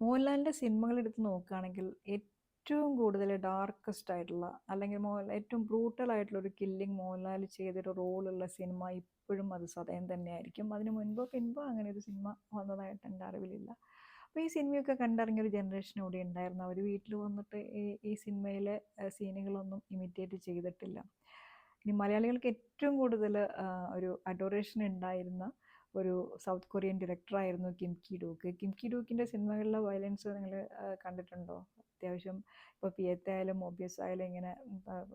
മോഹൻലാലിൻ്റെ സിനിമകൾ എടുത്ത് നോക്കുകയാണെങ്കിൽ ഏറ്റവും കൂടുതൽ ഡാർക്കസ്റ്റ് ആയിട്ടുള്ള അല്ലെങ്കിൽ ഏറ്റവും ബ്രൂട്ടൽ ആയിട്ടുള്ള ഒരു കില്ലിങ് മോഹൻലാൽ ചെയ്തൊരു റോളുള്ള സിനിമ ഇപ്പോഴും അത് സതയം തന്നെയായിരിക്കും. അതിന് മുൻപോ പിൻപോ അങ്ങനെ ഒരു സിനിമ വന്നതായിട്ട് എൻ്റെ അറിവിലില്ല. അപ്പോൾ ഈ സിനിമയൊക്കെ കണ്ടിറങ്ങിയ ഒരു ജനറേഷൻ ഇവിടെ ഉണ്ടായിരുന്നു. അവർ വീട്ടിൽ വന്നിട്ട് ഈ സിനിമയിലെ സീനുകളൊന്നും ഇമിറ്റേറ്റ് ചെയ്തിട്ടില്ല. ഇനി മലയാളികൾക്ക് ഏറ്റവും കൂടുതൽ ഒരു അഡോറേഷൻ ഉണ്ടായിരുന്ന ഒരു സൗത്ത് കൊറിയൻ ഡയറക്ടറായിരുന്നു കിം കി ഡൂക്ക്. കിം കി ഡൂക്കിൻ്റെ സിനിമകളിലെ വയലൻസ് നിങ്ങൾ കണ്ടിട്ടുണ്ടോ? അത്യാവശ്യം ഇപ്പോൾ പിയത്ത ആയാലും മോബിയസ് ആയാലും ഇങ്ങനെ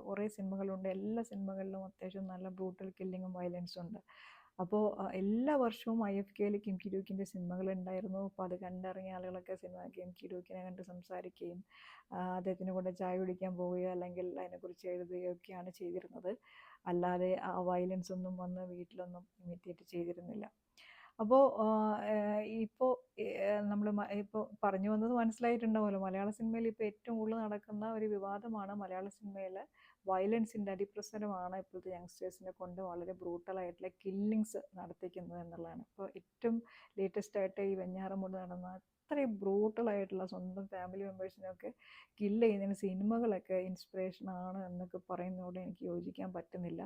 കുറേ സിനിമകളുണ്ട്. എല്ലാ സിനിമകളിലും അത്യാവശ്യം നല്ല ബ്രൂട്ടൽ കില്ലിങ്ങും വയലൻസും ഉണ്ട്. അപ്പോൾ എല്ലാ വർഷവും IFKയിൽ കിം കി ഡൂക്കിൻ്റെ സിനിമകൾ ഉണ്ടായിരുന്നു. അപ്പോൾ അത് കണ്ടിറങ്ങിയ ആളുകളൊക്കെ കിം കി ഡൂക്കിനെ കണ്ട് സംസാരിക്കുകയും അദ്ദേഹത്തിൻ്റെ കൂടെ ചായ കുടിക്കാൻ പോവുകയോ അല്ലെങ്കിൽ അതിനെക്കുറിച്ച് എഴുതുകയോ ഒക്കെയാണ് ചെയ്തിരുന്നത്. അല്ലാതെ ആ വയലൻസ് ഒന്നും വന്ന് വീട്ടിലൊന്നും ഇമിറ്റേറ്റ് ചെയ്തിരുന്നില്ല. അപ്പോൾ ഇപ്പോൾ നമ്മൾ ഇപ്പോൾ പറഞ്ഞു വന്നത് മനസ്സിലായിട്ടുണ്ടാവുമല്ലോ. മലയാള സിനിമയിൽ ഇപ്പോൾ ഏറ്റവും കൂടുതൽ നടക്കുന്ന ഒരു വിവാദമാണ് മലയാള സിനിമയിൽ വയലൻസിൻ്റെ അതിപ്രസരമാണ് ഇപ്പോഴത്തെ യങ്സ്റ്റേഴ്സിനെ കൊണ്ട് വളരെ ബ്രൂട്ടലായിട്ടുള്ള കില്ലിങ്സ് നടത്തിക്കുന്നത് എന്നുള്ളതാണ്. ഇപ്പോൾ ഏറ്റവും ലേറ്റസ്റ്റ് ആയിട്ട് ഈ വെഞ്ഞാറമൂട് നടന്ന അത്രയും ബ്രൂട്ടലായിട്ടുള്ള സ്വന്തം ഫാമിലി മെമ്പേഴ്സിനെയൊക്കെ കില്ല് ചെയ്യുന്നതിന് സിനിമകളൊക്കെ ഇൻസ്പിറേഷനാണ് എന്നൊക്കെ പറയുന്നതോട് എനിക്ക് യോജിക്കാൻ പറ്റുന്നില്ല.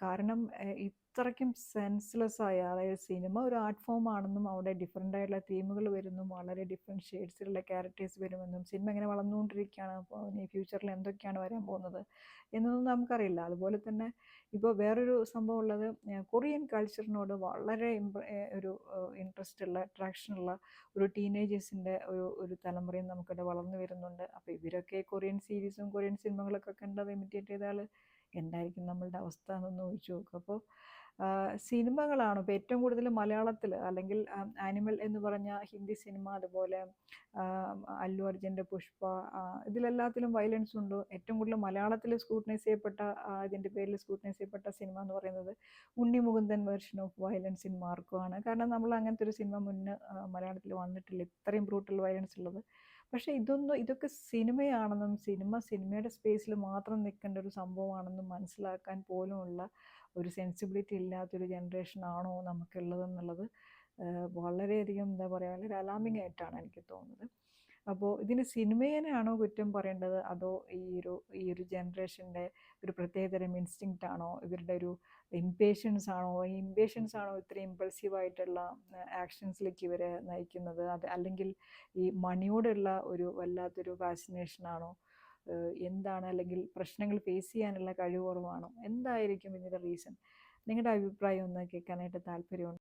കാരണം ഇത്രയ്ക്കും സെൻസ്ലെസ് ആയ, അതായത് സിനിമ ഒരു ആർട്ട് ഫോം ആണെന്നും അവിടെ ഡിഫറെൻ്റ് ആയിട്ടുള്ള തീമുകൾ വരുന്നും വളരെ ഡിഫറെൻറ്റ് ഷെയ്ഡ്സിലുള്ള ക്യാരക്ടേഴ്സ് വരുമെന്നും സിനിമ ഇങ്ങനെ വളർന്നുകൊണ്ടിരിക്കുകയാണ്, അപ്പോൾ ഇനി ഫ്യൂച്ചറിൽ എന്തൊക്കെയാണ് വരാൻ പോകുന്നത് എന്നൊന്നും നമുക്കറിയില്ല. അതുപോലെ തന്നെ ഇപ്പോൾ വേറൊരു സംഭവം ഉള്ളത്, കൊറിയൻ കൾച്ചറിനോട് വളരെ ഒരു ഇൻട്രസ്റ്റ് ഉള്ള അട്രാക്ഷനുള്ള ഒരു ടീനേജേഴ്സിൻ്റെ ഒരു തലമുറയും നമുക്കിവിടെ വളർന്നു വരുന്നുണ്ട്. അപ്പോൾ ഇവരൊക്കെ കൊറിയൻ സീരീസും കൊറിയൻ സിനിമകളൊക്കെ കണ്ടത് ഇമിറ്റേറ്റ് ചെയ്താൽ എന്തായിരിക്കും നമ്മളുടെ അവസ്ഥ എന്നൊന്ന് ഊഹിച്ചു നോക്കുക. അപ്പോൾ സിനിമകളാണ് ഇപ്പോൾ ഏറ്റവും കൂടുതൽ മലയാളത്തിൽ, അല്ലെങ്കിൽ ആനിമൽ എന്ന് പറഞ്ഞ ഹിന്ദി സിനിമ, അതുപോലെ അല്ലു അർജുൻ്റെ പുഷ്പ, ഇതിലെല്ലാത്തിലും വയലൻസ് ഉണ്ട്. ഏറ്റവും കൂടുതൽ മലയാളത്തിൽ സ്ക്രൂട്ടനൈസ് ചെയ്യപ്പെട്ട, ഇതിൻ്റെ പേരിൽ സ്ക്രൂട്ടനൈസ് ചെയ്യപ്പെട്ട സിനിമ എന്ന് പറയുന്നത് Unni Mukundan version of violence in Marco ആണ്. കാരണം നമ്മൾ അങ്ങനത്തെ ഒരു സിനിമ മുന്നേ മലയാളത്തിൽ വന്നിട്ടില്ല ഇത്രയും ബ്രൂട്ടൽ വയലൻസ് ഉള്ളത്. പക്ഷേ ഇതൊക്കെ സിനിമയാണെന്നും സിനിമയുടെ സ്പേസിൽ മാത്രം നിൽക്കേണ്ട ഒരു സംഭവമാണെന്നും മനസ്സിലാക്കാൻ പോലുമുള്ള ഒരു സെൻസിബിലിറ്റി ഇല്ലാത്തൊരു ജനറേഷനാണോ നമുക്കുള്ളതെന്നുള്ളത് വളരെയധികം എന്താ പറയുക, വളരെ അലാമിങ് ആയിട്ടാണ് എനിക്ക് തോന്നുന്നത്. അപ്പോൾ ഇതിന് സിനിമേനെയാണോ കുറ്റം പറയേണ്ടത്, അതോ ഈ ഒരു ജനറേഷൻ്റെ ഒരു പ്രത്യേകതരം ഇൻസ്റ്റിങ്ക്റ്റ് ആണോ, ഇവരുടെ ഒരു ഇംപേഷ്യൻസ് ആണോ, ഈ ഇംപേഷ്യൻസ് ആണോ ഇത്രയും ഇമ്പൾസീവായിട്ടുള്ള ആക്ഷൻസിലേക്ക് ഇവരെ നയിക്കുന്നത്, അല്ലെങ്കിൽ ഈ മണിയോടുള്ള ഒരു വല്ലാത്തൊരു ഫാസിനേഷനാണോ, എന്താണ്, അല്ലെങ്കിൽ പ്രശ്നങ്ങൾ ഫേസ് ചെയ്യാനുള്ള കഴിവ് കുറവാണോ, എന്തായിരിക്കും ഇതിൻ്റെ റീസൺ? നിങ്ങളുടെ അഭിപ്രായം ഒന്ന് കേൾക്കാനായിട്ട് താല്പര്യമുണ്ട്.